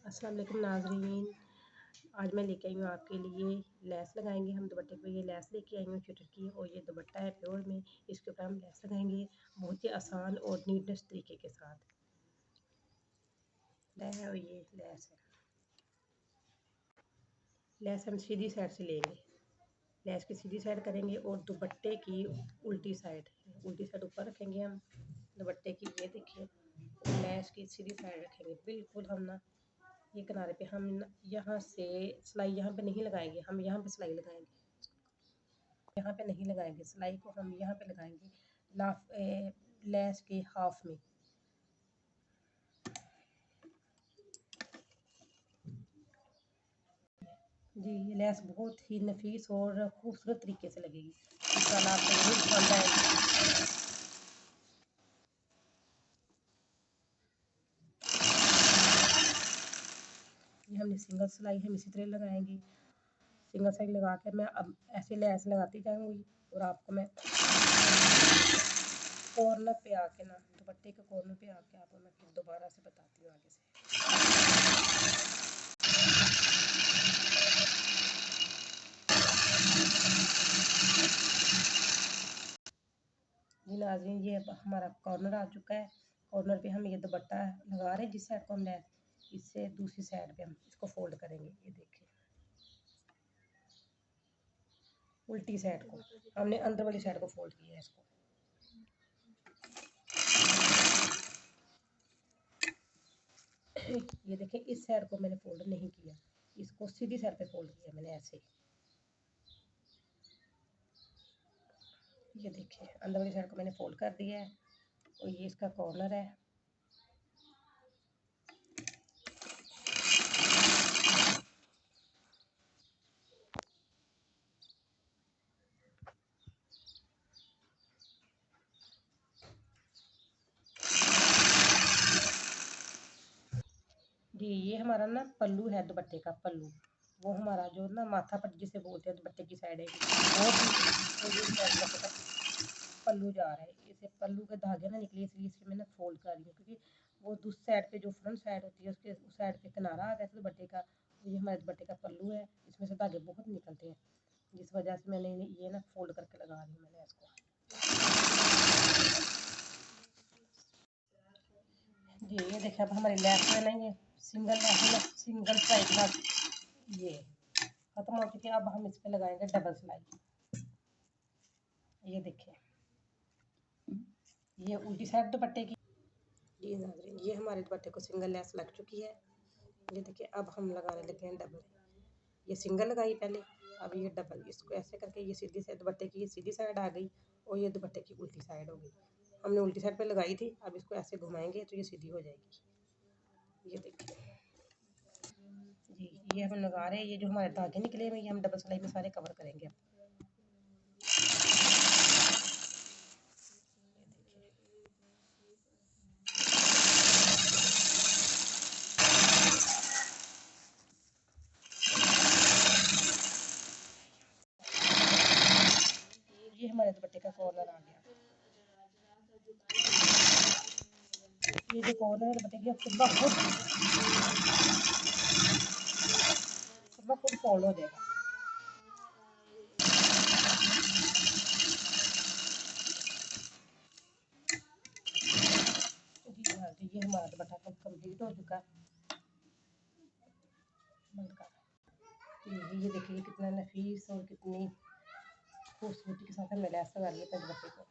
अस्सलाम वालेकुम नाज़रीन, आज मैं लेके आई हूँ आपके लिए लेस लगाएंगे हम दुपट्टे पे। ये लेस लेके आई हूँ शटर की और ये दुपट्टा है प्योर में। इसके ऊपर हम लेस लगाएंगे बहुत ही आसान और नीटनेस तरीके के साथ। और ये लेस है, लेस हम सीधी साइड से लेंगे, लेस की सीधी साइड करेंगे और दुपट्टे की उल्टी साइड ऊपर रखेंगे हम दुपट्टे की। ये देखिए लेस की सीधी साइड रखेंगे बिल्कुल हम ना ये किनारे पे। हम यहाँ से सिलाई यहाँ पे नहीं लगाएंगे, हम यहाँ पे सिलाई लगाएंगे, यहाँ पे नहीं लगाएंगे सिलाई को, हम यहाँ पे लगाएंगे लेस के हाफ में। जी ये लेस बहुत ही नफीस और खूबसूरत तरीके से लगेगी, इंशाल्लाह आपको जरूर पसंद आएगी। ये हमने सिंगल सिलाई हम इसी तरह लगाएंगे। सिंगल सिलाई लगा के मैं अब ऐसे लेस लगाती जाऊंगी और आपको मैं कॉर्नर पे आके ना दुपट्टे के कॉर्नर पे आके आपको मैं फिर दोबारा से बताती हूँ आगे से। जी नाज़रीन, ये हमारा कॉर्नर आ चुका है। कॉर्नर पे हम ये दुपट्टा लगा रहे हैं जिस साइड को हम लेस, इससे दूसरी साइड पे हम इसको फोल्ड करेंगे। ये देखिए उल्टी साइड को हमने अंदर वाली साइड को फोल्ड किया है इसको। ये देखिए इस साइड को मैंने फोल्ड नहीं किया, इसको सीधी साइड पे फोल्ड किया मैंने ऐसे। ये देखिए अंदर वाली साइड को मैंने फोल्ड कर दिया है और ये इसका कॉर्नर है। जी ये हमारा ना पल्लू है, दुपट्टे का पल्लू, वो हमारा जो ना माथा पट्टी जिसे बोलते हैं दुपट्टे की साइड है वो पल्लू जा रहा है। इसे पल्लू के धागे ना निकले इसलिए इसे मैं ना फोल्ड कर रही हूँ, क्योंकि वो दूसरी साइड पे जो फ्रंट साइड होती है उसके उस साइड पे किनारा आ गया था दुपट्टे का। ये हमारे दुपट्टे का पल्लू है, इसमें से धागे बहुत निकलते हैं, जिस वजह से मैंने ये ना फोल्ड करके लगा रही हूँ मैंने इसको। जी ये देखिए अब हमारी लेस में ना ये सिंगल सिलाई के बाद ये खत्म हो चुकी है। अब हम इस पे लगाएंगे डबल सिलाई। ये देखिए ये उल्टी साइड दुपट्टे की। जी नाज़रीन, ये हमारे दुपट्टे को सिंगल लेस लग चुकी है। ये देखिए अब हम लगाने लगे हैं डबल। ये सिंगल लगाई पहले, अब ये डबल। इसको ऐसे करके ये सीधी से दुपट्टे की सीधी साइड आ गई और ये दुपट्टे की उल्टी साइड हो गई। हमने उल्टी साइड पे लगाई थी, अब इसको ऐसे घुमाएंगे तो ये सीधी हो जाएगी। ये देखिए जी ये हम लगा रहे हैं। ये जो हमारे धागे निकले हुए ये हम डबल सिलाई में सारे कवर करेंगे अब। ये हमारे दुपट्टे का कॉर्नर आ गया। ये जो कॉर्नर है दुपट्टे की खुद ब खुद फोल्ड हो जाएगा। ये हमारा दुपट्टा कंप्लीट हो चुका है। ये देखिए कितना नफीस और कितनी खूबसूरती के साथ हमने लेस लगा लिया दुपट्टे को।